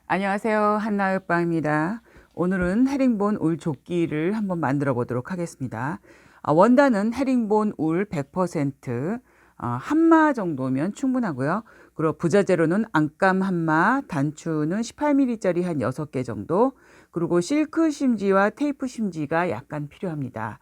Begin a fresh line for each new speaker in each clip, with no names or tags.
안녕하세요. 한나의빵입니다. 오늘은 헤링본 울 조끼를 한번 만들어 보도록 하겠습니다. 원단은 헤링본 울 100%, 한마 정도면 충분하고요. 그리고 부자재로는 안감 한마, 단추는 18mm짜리 한 6개 정도, 그리고 실크 심지와 테이프 심지가 약간 필요합니다.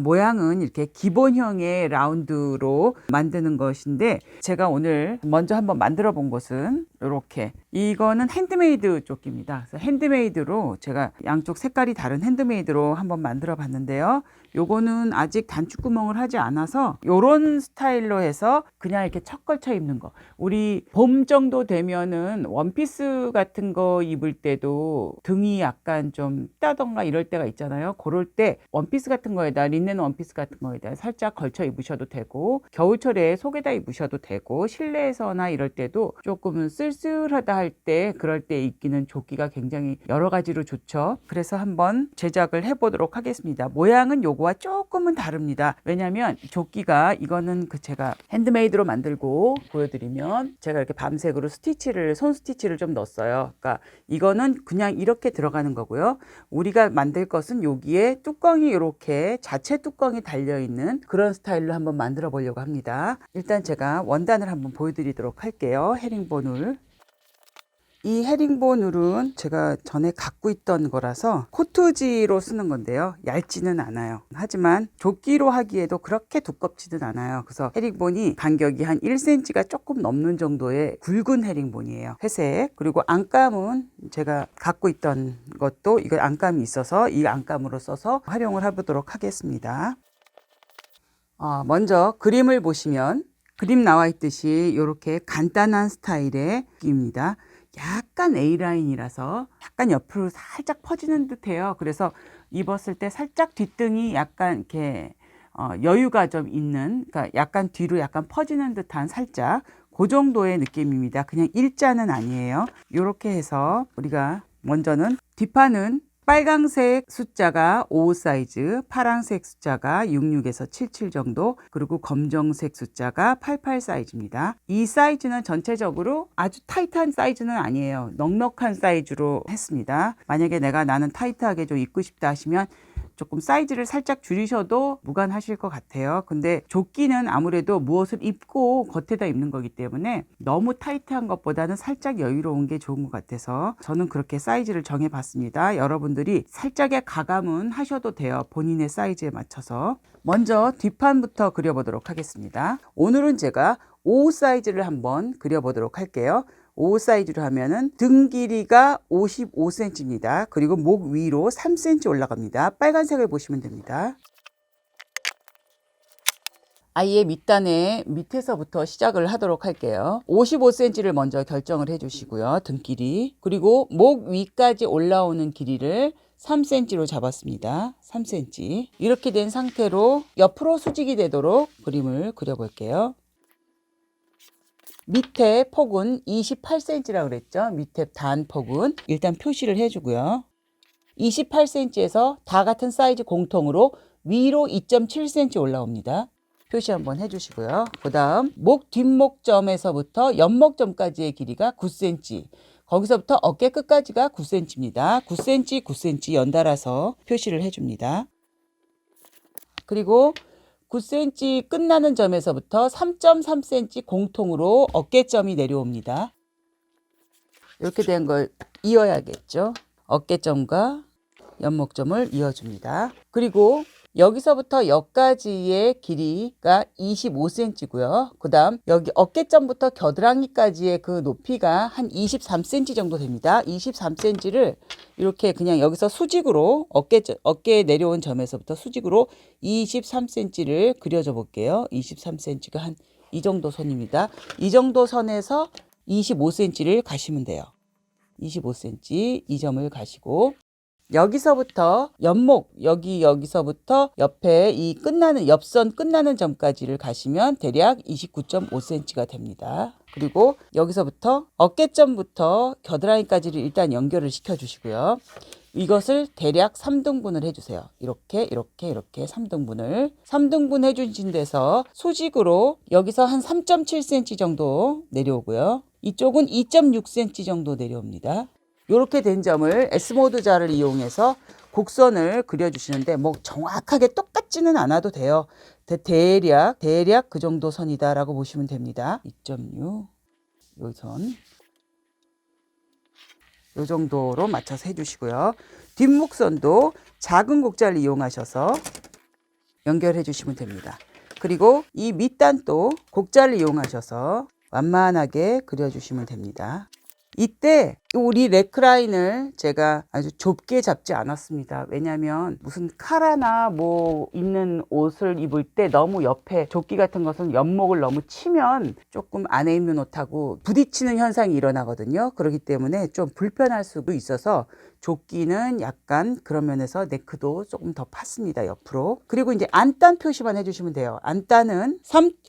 모양은 이렇게 기본형의 라운드로 만드는 것인데, 제가 오늘 먼저 한번 만들어 본 것은 이렇게, 이거는 핸드메이드 조끼입니다. 그래서 핸드메이드로 제가 양쪽 색깔이 다른 핸드메이드로 한번 만들어 봤는데요. 요거는 아직 단추구멍을 하지 않아서 요런 스타일로 해서 그냥 이렇게 척 걸쳐 입는 거. 우리 봄 정도 되면은 원피스 같은 거 입을 때도 등이 약간 좀 따던가 이럴 때가 있잖아요. 그럴 때 원피스 같은 거에다, 린넨 원피스 같은 거에다 살짝 걸쳐 입으셔도 되고, 겨울철에 속에다 입으셔도 되고, 실내에서나 이럴 때도 조금은 쓸쓸하다 할 때, 그럴 때 입기는 조끼가 굉장히 여러 가지로 좋죠. 그래서 한번 제작을 해보도록 하겠습니다. 모양은 요거와 조금은 다릅니다. 왜냐면 조끼가, 이거는 제가 핸드메이드로 만들고 보여드리면, 제가 이렇게 밤색으로 스티치를, 손 스티치를 좀 넣었어요. 그러니까 이거는 그냥 이렇게 들어가는 거고요. 우리가 만들 것은 여기에 뚜껑이 이렇게 자체 뚜껑이 달려있는 그런 스타일로 한번 만들어 보려고 합니다. 일단 제가 원단을 한번 보여드리도록 할게요. 헤링본 울. 이 헤링본 울은 제가 전에 갖고 있던 거라서 코트지로 쓰는 건데요. 얇지는 않아요. 하지만 조끼로 하기에도 그렇게 두껍지는 않아요. 그래서 헤링본이 간격이 한 1cm가 조금 넘는 정도의 굵은 헤링본이에요. 회색. 그리고 안감은 제가 갖고 있던 것도, 이거 안감이 있어서 이 안감으로 써서 활용을 해보도록 하겠습니다. 먼저 그림을 보시면 그림 나와 있듯이 이렇게 간단한 스타일의 느낌입니다. 약간 A라인이라서 약간 옆으로 살짝 퍼지는 듯해요. 그래서 입었을 때 살짝 뒷등이 약간 이렇게 여유가 좀 있는, 그러니까 약간 뒤로 약간 퍼지는 듯한 살짝 그 정도의 느낌입니다. 그냥 일자는 아니에요. 이렇게 해서 우리가 먼저는 뒷판은 빨강색 숫자가 55 사이즈, 파란색 숫자가 66에서 77 정도, 그리고 검정색 숫자가 88 사이즈입니다. 이 사이즈는 전체적으로 아주 타이트한 사이즈는 아니에요. 넉넉한 사이즈로 했습니다. 만약에 나는 타이트하게 좀 입고 싶다 하시면 조금 사이즈를 살짝 줄이셔도 무관하실 것 같아요. 근데 조끼는 아무래도 무엇을 입고 겉에다 입는 거기 때문에 너무 타이트한 것보다는 살짝 여유로운 게 좋은 것 같아서 저는 그렇게 사이즈를 정해 봤습니다. 여러분들이 살짝의 가감은 하셔도 돼요. 본인의 사이즈에 맞춰서. 먼저 뒷판부터 그려보도록 하겠습니다. 오늘은 제가 5 사이즈를 한번 그려보도록 할게요. 5 사이즈로 하면은 등 길이가 55cm입니다. 그리고 목 위로 3cm 올라갑니다. 빨간색을 보시면 됩니다. 아예 밑단에 밑에서부터 시작을 하도록 할게요. 55cm를 먼저 결정을 해 주시고요. 등 길이. 그리고 목 위까지 올라오는 길이를 3cm로 잡았습니다. 3cm. 이렇게 된 상태로 옆으로 수직이 되도록 그림을 그려볼게요. 밑에 폭은 28cm라고 그랬죠. 밑에 단 폭은 일단 표시를 해주고요. 28cm에서 다 같은 사이즈 공통으로 위로 2.7cm 올라옵니다. 표시 한번 해주시고요. 그 다음 목 뒷목점에서부터 옆목점까지의 길이가 9cm, 거기서부터 어깨 끝까지가 9cm입니다. 9cm, 9cm 연달아서 표시를 해줍니다. 그리고 9cm 끝나는 점에서부터 3.3cm 공통으로 어깨점이 내려옵니다. 이렇게 된 걸 이어야겠죠. 어깨점과 옆목점을 이어줍니다. 그리고 여기서부터 여기까지의 길이가 25cm고요. 그 다음 여기 어깨점부터 겨드랑이까지의 그 높이가 한 23cm 정도 됩니다. 23cm를 이렇게 그냥 여기서 수직으로 어깨에 내려온 점에서부터 수직으로 23cm를 그려줘 볼게요. 23cm가 한 이 정도 선입니다. 이 정도 선에서 25cm를 가시면 돼요. 25cm 이 점을 가시고 여기서부터 옆목, 여기서부터 옆에 이 끝나는, 옆선 끝나는 점까지를 가시면 대략 29.5cm가 됩니다. 그리고 여기서부터 어깨점부터 겨드랑이까지를 일단 연결을 시켜 주시고요. 이것을 대략 3등분을 해주세요. 이렇게 3등분 해주신 데서 수직으로 여기서 한 3.7cm 정도 내려오고요. 이쪽은 2.6cm 정도 내려옵니다. 이렇게 된 점을 S모드 자를 이용해서 곡선을 그려주시는데 뭐 정확하게 똑같지는 않아도 돼요. 대략 그 정도 선이다라고 보시면 됩니다. 2.6 요 선, 요 정도로 맞춰서 해주시고요. 뒷목선도 작은 곡자를 이용하셔서 연결해 주시면 됩니다. 그리고 이 밑단도 곡자를 이용하셔서 완만하게 그려주시면 됩니다. 이때 우리 넥라인을 제가 아주 좁게 잡지 않았습니다. 왜냐하면 무슨 카라나 뭐 있는 옷을 입을 때 너무 옆에 조끼 같은 것은 옆목을 너무 치면 조금 안에 있는 옷하고 부딪히는 현상이 일어나거든요. 그렇기 때문에 좀 불편할 수도 있어서 조끼는 약간 그런 면에서 네크도 조금 더 팠습니다. 옆으로. 그리고 이제 안단 표시만 해주시면 돼요. 안단은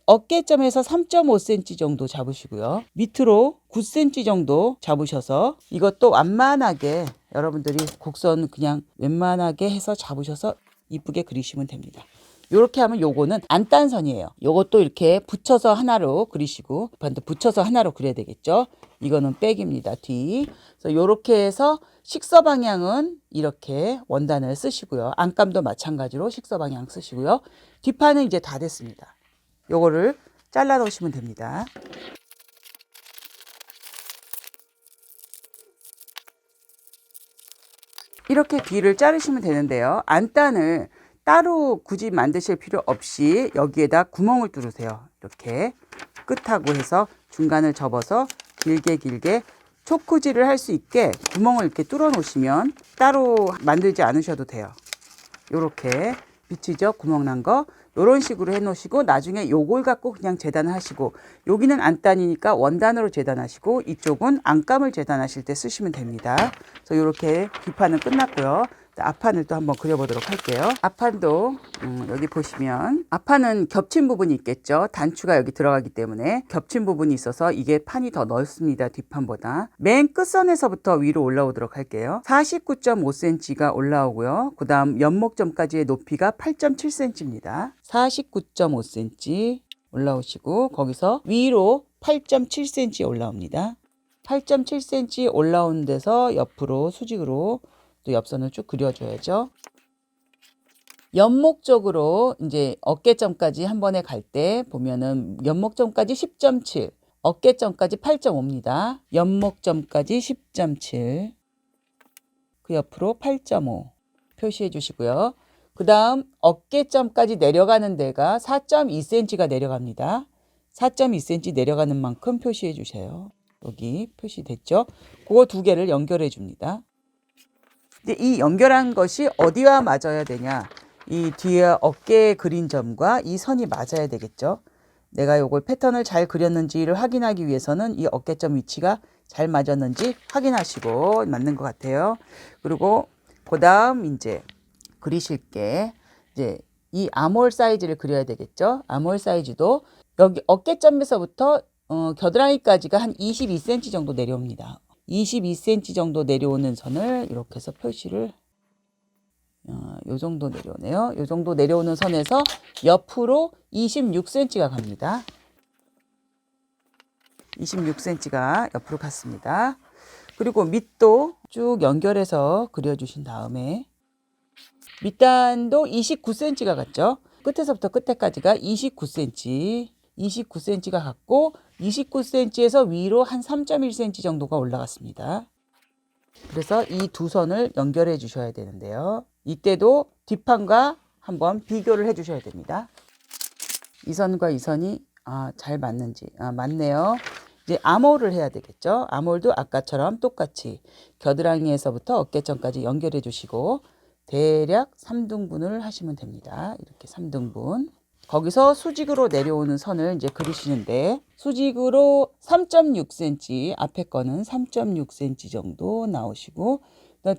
어깨점에서 3.5cm 정도 잡으시고요. 밑으로 9cm 정도 잡으셔서 이것도 완만하게 여러분들이 곡선 그냥 웬만하게 해서 잡으셔서 이쁘게 그리시면 됩니다. 이렇게 하면 요거는 안단선이에요. 요것도 이렇게 붙여서 하나로 그리시고 반대 붙여서 하나로 그려야 되겠죠. 이거는 백입니다. 뒤. 그래서 요렇게 해서 식서 방향은 이렇게 원단을 쓰시고요. 안감도 마찬가지로 식서 방향 쓰시고요. 뒷판은 이제 다 됐습니다. 요거를 잘라 놓으시면 됩니다. 이렇게 뒤를 자르시면 되는데요. 안단을 따로 굳이 만드실 필요 없이 여기에다 구멍을 뚫으세요. 이렇게 끝하고 해서 중간을 접어서 길게 초크질을 할 수 있게 구멍을 이렇게 뚫어 놓으시면 따로 만들지 않으셔도 돼요. 이렇게 비치죠? 구멍 난 거. 이런 식으로 해 놓으시고 나중에 요걸 갖고 그냥 재단을 하시고 여기는 안단이니까 원단으로 재단하시고 이쪽은 안감을 재단하실 때 쓰시면 됩니다. 그래서 이렇게 뒷판은 끝났고요. 앞판을 또 한번 그려보도록 할게요. 앞판도 여기 보시면 앞판은 겹친 부분이 있겠죠. 단추가 여기 들어가기 때문에 겹친 부분이 있어서 이게 판이 더 넓습니다. 뒷판보다. 맨 끝선에서부터 위로 올라오도록 할게요. 49.5cm가 올라오고요. 그 다음 연목점까지의 높이가 8.7cm입니다. 49.5cm 올라오시고 거기서 위로 8.7cm 올라옵니다. 8.7cm 올라온 데서 옆으로 수직으로 또 옆선을 쭉 그려줘야죠. 연목 쪽으로 이제 어깨점까지 한 번에 갈 때 보면은 연목점까지 10.7, 어깨점까지 8.5입니다. 연목점까지 10.7, 그 옆으로 8.5 표시해 주시고요. 그 다음 어깨점까지 내려가는 데가 4.2cm가 내려갑니다. 4.2cm 내려가는 만큼 표시해 주세요. 여기 표시됐죠? 그거 두 개를 연결해 줍니다. 근데 이 연결한 것이 어디와 맞아야 되냐? 이 뒤에 어깨에 그린 점과 이 선이 맞아야 되겠죠. 내가 요걸 패턴을 잘 그렸는지를 확인하기 위해서는 이 어깨점 위치가 잘 맞았는지 확인하시고 맞는 것 같아요. 그리고 그 다음 이제 그리실 게 이제 이 아몰 사이즈를 그려야 되겠죠. 아몰 사이즈도 여기 어깨점에서부터 겨드랑이까지가 한 22cm 정도 내려옵니다. 22cm 정도 내려오는 선을 이렇게 해서 표시를 요 정도 내려오네요. 요 정도 내려오는 선에서 옆으로 26cm가 갑니다. 26cm가 옆으로 갔습니다. 그리고 밑도 쭉 연결해서 그려주신 다음에 밑단도 29cm가 갔죠. 끝에서부터 끝에까지가 29cm가 갔고 29cm에서 위로 한 3.1cm 정도가 올라갔습니다. 그래서 이 두 선을 연결해 주셔야 되는데요. 이때도 뒷판과 한번 비교를 해 주셔야 됩니다. 이 선과 이 선이 잘 맞는지 맞네요. 이제 아몰을 해야 되겠죠. 아몰도 아까처럼 똑같이 겨드랑이에서부터 어깨점까지 연결해 주시고 대략 3등분을 하시면 됩니다. 이렇게 3등분. 거기서 수직으로 내려오는 선을 이제 그리시는데 수직으로 3.6cm, 앞에 거는 3.6cm 정도 나오시고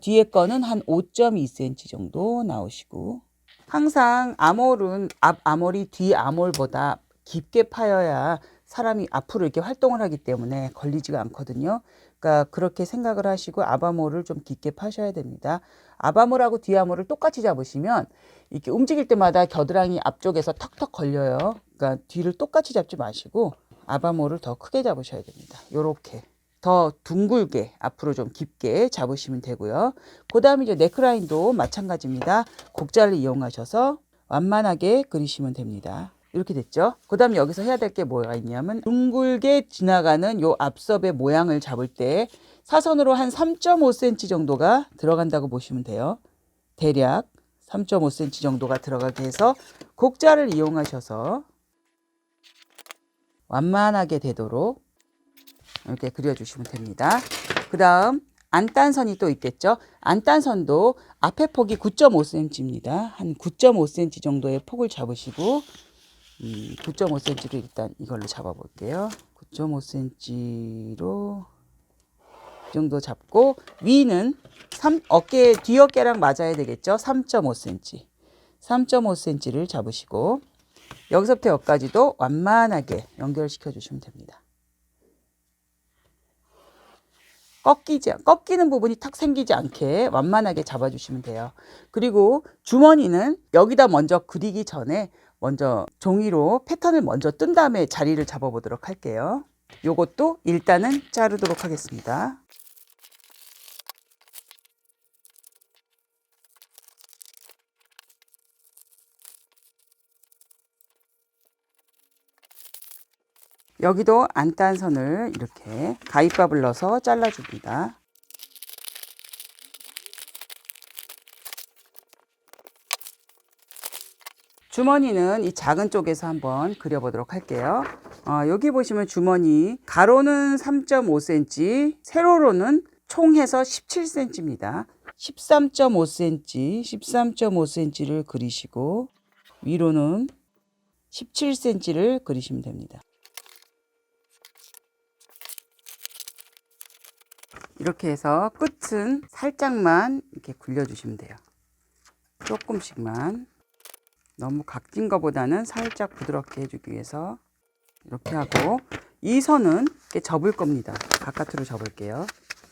뒤에 거는 한 5.2cm 정도 나오시고 항상 아몰은 앞 아몰이 뒤 아몰보다 깊게 파여야 사람이 앞으로 이렇게 활동을 하기 때문에 걸리지가 않거든요. 그러니까 그렇게 생각을 하시고 앞아몰을 좀 깊게 파셔야 됩니다. 앞아몰하고 뒤아몰을 똑같이 잡으시면 이렇게 움직일 때마다 겨드랑이 앞쪽에서 턱턱 걸려요. 그러니까 뒤를 똑같이 잡지 마시고 앞아몰을 더 크게 잡으셔야 됩니다. 요렇게 더 둥글게 앞으로 좀 깊게 잡으시면 되고요. 그 다음에 이제 네크라인도 마찬가지입니다. 곡자를 이용하셔서 완만하게 그리시면 됩니다. 이렇게 됐죠. 그 다음에 여기서 해야 될 게 뭐가 있냐면 둥글게 지나가는 요 앞섭의 모양을 잡을 때 사선으로 한 3.5cm 정도가 들어간다고 보시면 돼요. 대략 3.5cm 정도가 들어가게 해서 곡자를 이용하셔서 완만하게 되도록 이렇게 그려주시면 됩니다. 그 다음 안단선이 또 있겠죠. 안단선도 앞에 폭이 9.5cm입니다. 한 9.5cm 정도의 폭을 잡으시고 9.5cm로 일단 이걸로 잡아볼게요. 9.5cm로 이 정도 잡고 위는 어깨 뒤어깨랑 맞아야 되겠죠. 3.5cm 3.5cm를 잡으시고 여기서부터 여기까지도 완만하게 연결시켜 주시면 됩니다. 꺾이는 부분이 탁 생기지 않게 완만하게 잡아주시면 돼요. 그리고 주머니는 여기다 먼저 그리기 전에 먼저 종이로 패턴을 먼저 뜬 다음에 자리를 잡아보도록 할게요. 요것도 일단은 자르도록 하겠습니다. 여기도 안단선을 이렇게 가위밥을 넣어서 잘라줍니다. 주머니는 이 작은 쪽에서 한번 그려보도록 할게요. 여기 보시면 주머니 가로는 3.5cm, 세로로는 총 해서 17cm입니다. 13.5cm, 13.5cm를 그리시고 위로는 17cm를 그리시면 됩니다. 이렇게 해서 끝은 살짝만 이렇게 굴려주시면 돼요. 조금씩만. 너무 각진 것보다는 살짝 부드럽게 해주기 위해서 이렇게 하고 이 선은 이렇게 접을 겁니다. 바깥으로 접을게요.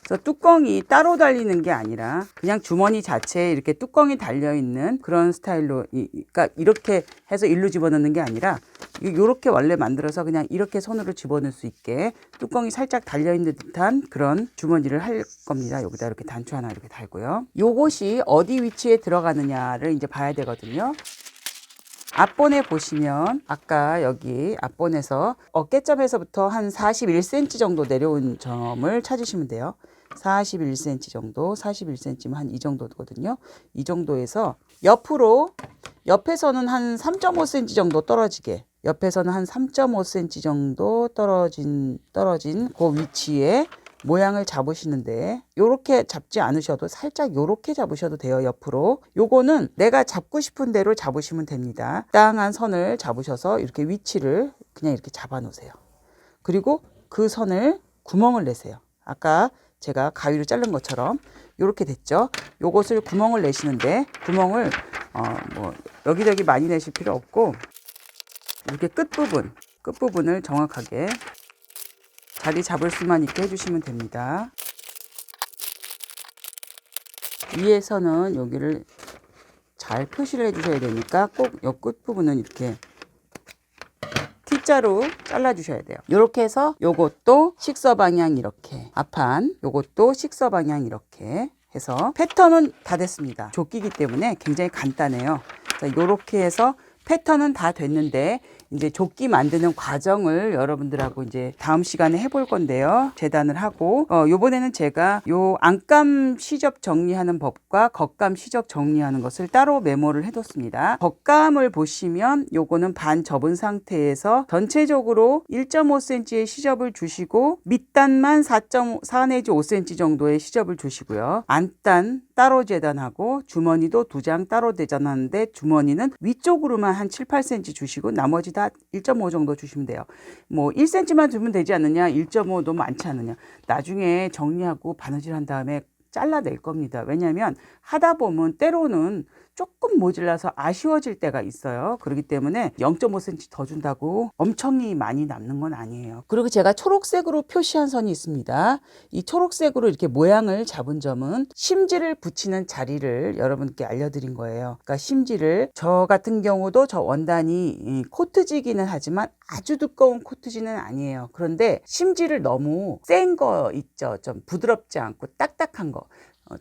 그래서 뚜껑이 따로 달리는 게 아니라 그냥 주머니 자체에 이렇게 뚜껑이 달려있는 그런 스타일로 그러니까 이렇게 해서 일로 집어넣는 게 아니라 이렇게 원래 만들어서 그냥 이렇게 손으로 집어넣을 수 있게 뚜껑이 살짝 달려있는 듯한 그런 주머니를 할 겁니다. 여기다 이렇게 단추 하나 이렇게 달고요. 요것이 어디 위치에 들어가느냐를 이제 봐야 되거든요. 앞본에 보시면 아까 여기 앞본에서 어깨점에서부터 한 41cm 정도 내려온 점을 찾으시면 돼요. 41cm 정도, 41cm면 한 이 정도 되거든요. 이 정도에서 옆에서는 한 3.5cm 정도 떨어지게, 옆에서는 한 3.5cm 정도 떨어진 그 위치에 모양을 잡으시는데 요렇게 잡지 않으셔도 살짝 요렇게 잡으셔도 돼요. 옆으로 요거는 내가 잡고 싶은 대로 잡으시면 됩니다. 땅한 선을 잡으셔서 이렇게 위치를 그냥 이렇게 잡아 놓으세요. 그리고 그 선을 구멍을 내세요. 아까 제가 가위로 자른 것처럼 요렇게 됐죠. 요것을 구멍을 내시는데 구멍을 뭐 여기저기 많이 내실 필요 없고 이렇게 끝부분을 정확하게 자리 잡을 수만 있게 해주시면 됩니다. 위에서는 여기를 잘 표시를 해주셔야 되니까 꼭 이 끝부분은 이렇게 T자로 잘라주셔야 돼요. 이렇게 해서 요것도 식서 방향 이렇게 앞판 요것도 식서 방향 이렇게 해서 패턴은 다 됐습니다. 조끼기 때문에 굉장히 간단해요. 자, 이렇게 해서 패턴은 다 됐는데 이제 조끼 만드는 과정을 여러분들하고 이제 다음 시간에 해볼 건데요. 재단을 하고 요번에는 제가 요 안감 시접 정리하는 법과 겉감 시접 정리하는 것을 따로 메모를 해뒀습니다. 겉감을 보시면 요거는 반 접은 상태에서 전체적으로 1.5cm의 시접을 주시고 밑단만 4 내지 5cm 정도의 시접을 주시고요. 안단 따로 재단하고 주머니도 2장 따로 재단하는데 주머니는 위쪽으로만 한 7, 8cm 주시고 나머지 다 1.5 정도 주시면 돼요. 뭐 1cm만 주면 되지 않느냐, 1.5도 많지 않느냐. 나중에 정리하고 바느질 한 다음에 잘라낼 겁니다. 왜냐하면 하다 보면 때로는 조금 모질라서 아쉬워질 때가 있어요. 그렇기 때문에 0.5cm 더 준다고 엄청이 많이 남는 건 아니에요. 그리고 제가 초록색으로 표시한 선이 있습니다. 이 초록색으로 이렇게 모양을 잡은 점은 심지를 붙이는 자리를 여러분께 알려드린 거예요. 그러니까 심지를, 저 같은 경우도 저 원단이 코트지기는 하지만 아주 두꺼운 코트지는 아니에요. 그런데 심지를 너무 센 거 있죠. 좀 부드럽지 않고 딱딱한 거.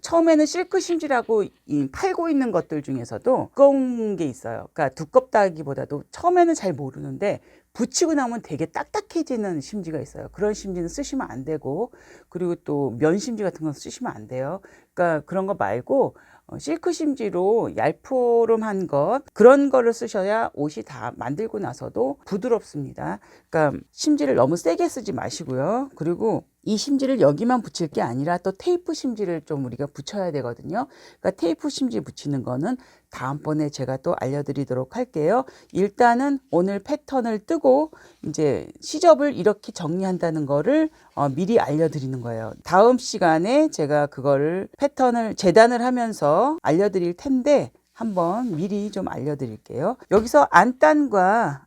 처음에는 실크 심지라고 팔고 있는 것들 중에서도 두꺼운 게 있어요. 그러니까 두껍다기보다도 처음에는 잘 모르는데 붙이고 나면 되게 딱딱해지는 심지가 있어요. 그런 심지는 쓰시면 안 되고, 그리고 또 면 심지 같은 건 쓰시면 안 돼요. 그러니까 그런 거 말고 실크 심지로 얄푸름한 것, 그런 거를 쓰셔야 옷이 다 만들고 나서도 부드럽습니다. 그러니까 심지를 너무 세게 쓰지 마시고요. 그리고 이 심지를 여기만 붙일 게 아니라 또 테이프 심지를 좀 우리가 붙여야 되거든요. 그러니까 테이프 심지 붙이는 거는 다음번에 제가 또 알려드리도록 할게요. 일단은 오늘 패턴을 뜨고 이제 시접을 이렇게 정리한다는 거를 미리 알려드리는 거예요. 다음 시간에 제가 그거를 패턴을 재단을 하면서 알려드릴 텐데 한번 미리 좀 알려드릴게요. 여기서 안단과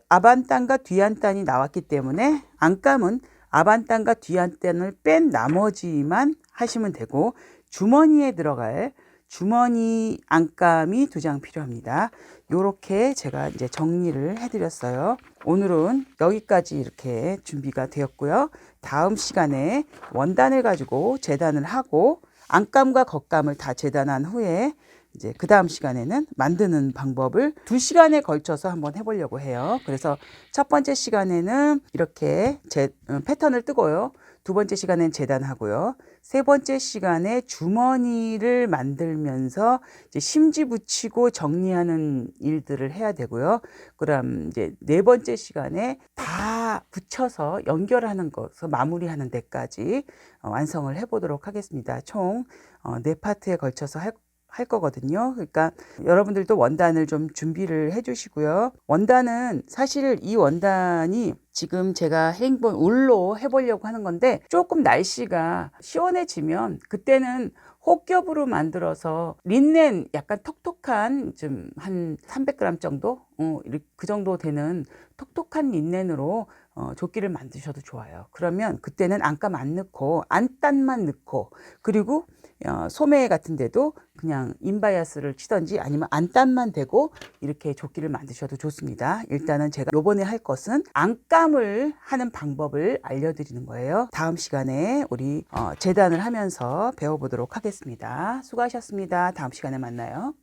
앞안단과 뒤안단이 나왔기 때문에 안감은 앞안단과 뒤안단을 뺀 나머지만 하시면 되고, 주머니에 들어갈 주머니 안감이 2장 필요합니다. 요렇게 제가 이제 정리를 해드렸어요. 오늘은 여기까지 이렇게 준비가 되었고요. 다음 시간에 원단을 가지고 재단을 하고 안감과 겉감을 다 재단한 후에 이제 그 다음 시간에는 만드는 방법을 2시간에 걸쳐서 한번 해보려고 해요. 그래서 첫 번째 시간에는 이렇게 패턴을 뜨고요. 두 번째 시간엔 재단하고요. 세 번째 시간에 주머니를 만들면서 이제 심지 붙이고 정리하는 일들을 해야 되고요. 그럼 이제 네 번째 시간에 다 붙여서 연결하는 것을 마무리하는 데까지 완성을 해보도록 하겠습니다. 총 4파트에 걸쳐서 할 거거든요. 그러니까 여러분들도 원단을 좀 준비를 해 주시고요. 원단은 사실 이 원단이 지금 제가 헤링본 울로 해보려고 하는 건데, 조금 날씨가 시원해지면 그때는 혹겹으로 만들어서 린넨 약간 톡톡한 좀 한 300g 정도 그 정도 되는 톡톡한 린넨으로 조끼를 만드셔도 좋아요. 그러면 그때는 안감 안 넣고 안단만 넣고, 그리고 소매 같은 데도 그냥 인바이아스를 치던지 아니면 안단만 대고 이렇게 조끼를 만드셔도 좋습니다. 일단은 제가 요번에 할 것은 안감을 하는 방법을 알려드리는 거예요. 다음 시간에 우리 재단을 하면서 배워보도록 하겠습니다. 수고하셨습니다. 다음 시간에 만나요.